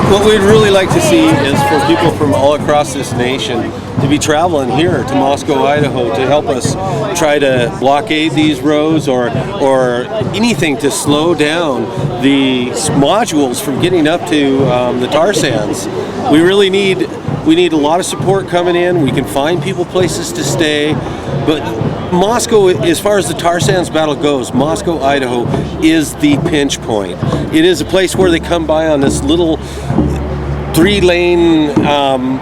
What we'd really like to see is for people from all across this nation to be traveling here to Moscow, Idaho, to help us try to blockade these roads or anything to slow down the modules from getting up to the tar sands. We need a lot of support coming in. We can find people places to stay, but Moscow, as far as the tar sands battle goes, Moscow, Idaho is the pinch point. It is a place where they come by on this little 3-lane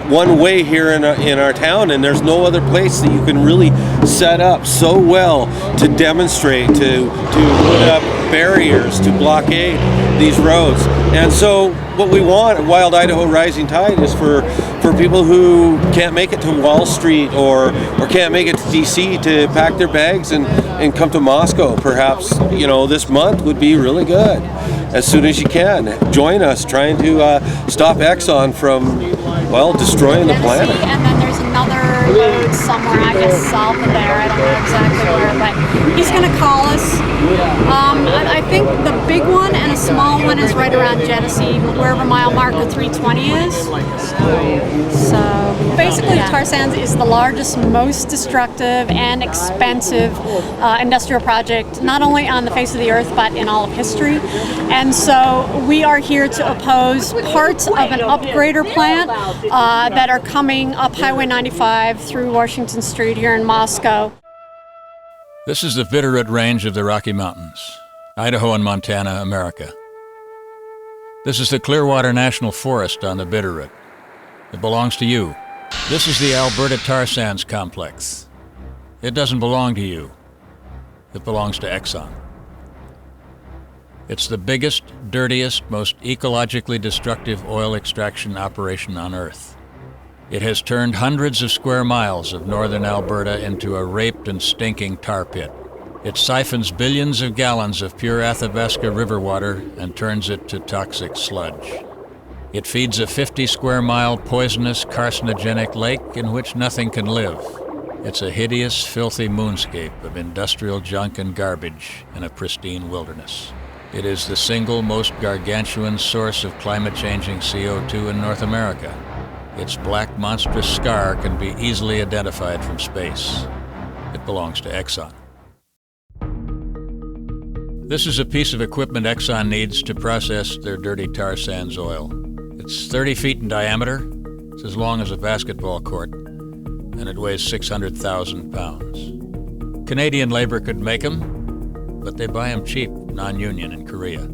one-way here in our town, and there's no other place that you can really set up so well to demonstrate, to put up barriers, to blockade these roads. And so what we want at Wild Idaho Rising Tide is for people who can't make it to Wall Street or can't make it to DC to pack their bags and come to Moscow. Perhaps, this month would be really good. As soon as you can, join us trying to stop Exxon from, destroying the planet. And then there's another road somewhere, I guess south of there, I don't know exactly where, but he's going to call us. I think the big one and a small one is right around Genesee, wherever mile marker 320 is. So basically, the tar sands is the largest, most destructive and expensive industrial project, not only on the face of the earth, but in all of history. And so we are here to oppose parts of an upgrader plant that are coming up Highway 95 through Washington Street here in Moscow. This is the Bitterroot Range of the Rocky Mountains, Idaho and Montana, America. This is the Clearwater National Forest on the Bitterroot. It belongs to you. This is the Alberta Tar Sands Complex. It doesn't belong to you. It belongs to Exxon. It's the biggest, dirtiest, most ecologically destructive oil extraction operation on Earth. It has turned hundreds of square miles of northern Alberta into a raped and stinking tar pit. It siphons billions of gallons of pure Athabasca river water and turns it to toxic sludge. It feeds a 50-square-mile poisonous, carcinogenic lake in which nothing can live. It's a hideous, filthy moonscape of industrial junk and garbage in a pristine wilderness. It is the single most gargantuan source of climate-changing CO2 in North America. Its black, monstrous scar can be easily identified from space. It belongs to Exxon. This is a piece of equipment Exxon needs to process their dirty tar sands oil. It's 30 feet in diameter, it's as long as a basketball court, and it weighs 600,000 pounds. Canadian labor could make them, but they buy them cheap, non-union in Korea.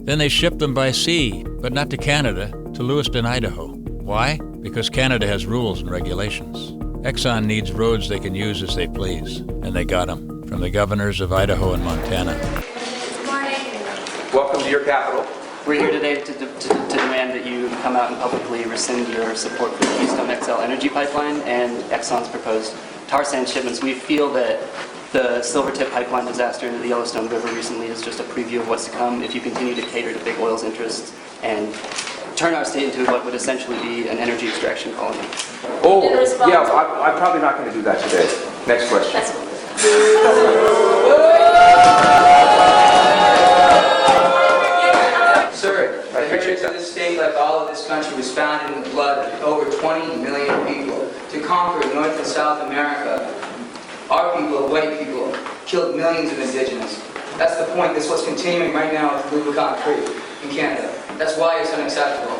Then they ship them by sea, but not to Canada, to Lewiston, Idaho. Why? Because Canada has rules and regulations. Exxon needs roads they can use as they please, and they got them from the governors of Idaho and Montana. Good morning. Welcome to your capital. We're here today to demand that you come out and publicly rescind your support for the Keystone XL energy pipeline and Exxon's proposed tar sand shipments. We feel that the Silvertip pipeline disaster into the Yellowstone River recently is just a preview of what's to come if you continue to cater to big oil's interests and turn our state into what would essentially be an energy extraction colony. Oh, yeah, I'm probably not going to do that today. Next question. Sir, the heritage of this state, like all of this country, was founded in the blood of over 20 million people. To conquer North and South America, our people, white people, killed millions of indigenous. That's the point. That's what's continuing right now with Rubicon Creek in Canada. That's why it's unacceptable.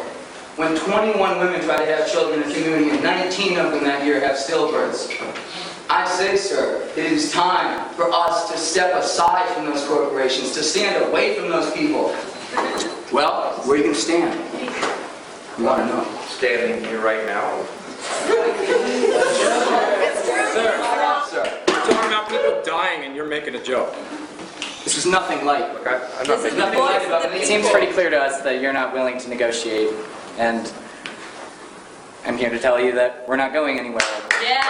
When 21 women try to have children in the community and 19 of them that year have stillbirths, I say, sir, it is time for us to step aside from those corporations, to stand away from those people. Well, where are you going to stand? You want to know. Standing here right now. Sir, we're talking about people dying and you're making a joke. This is nothing light. Look, I'm not There's making nothing light about it. It seems pretty clear to us that you're not willing to negotiate, and I'm here to tell you that we're not going anywhere. Yeah.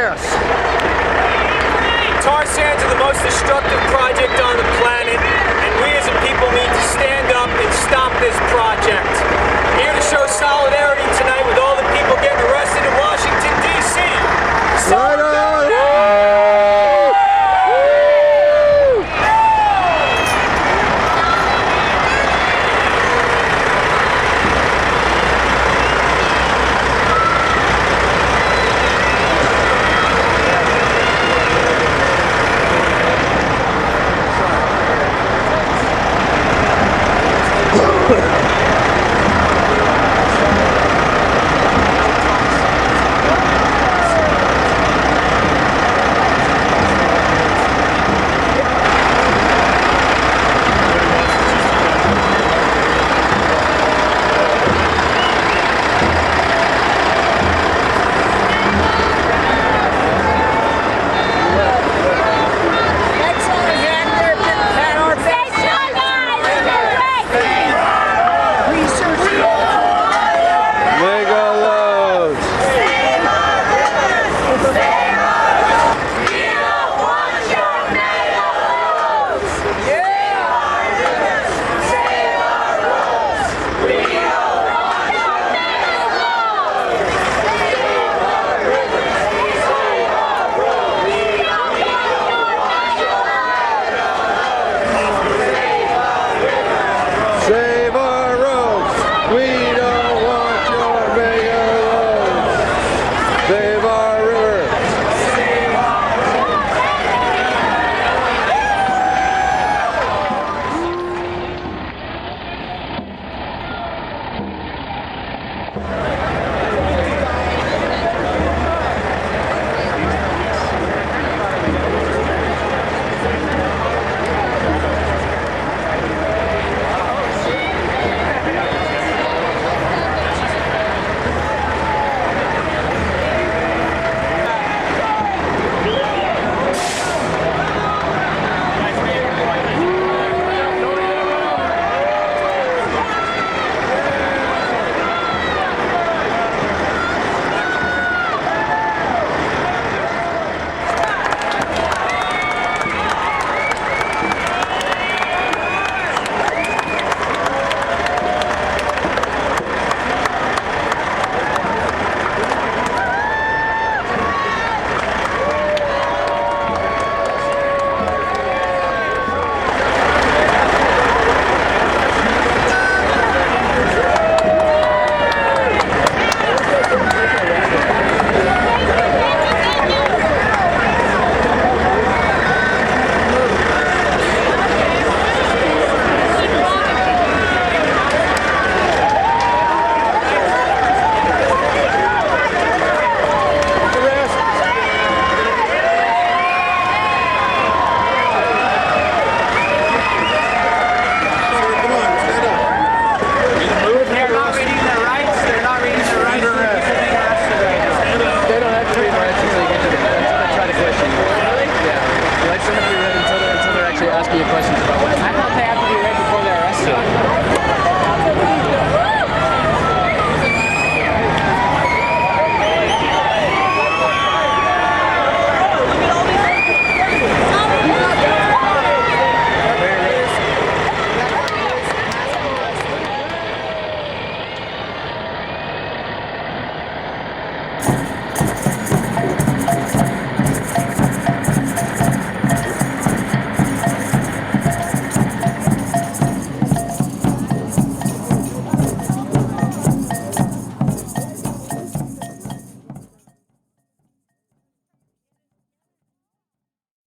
Yes. Tar sands are the most destructive project on the planet, and we as a people need to stand up and stop this project. I'm here to show solidarity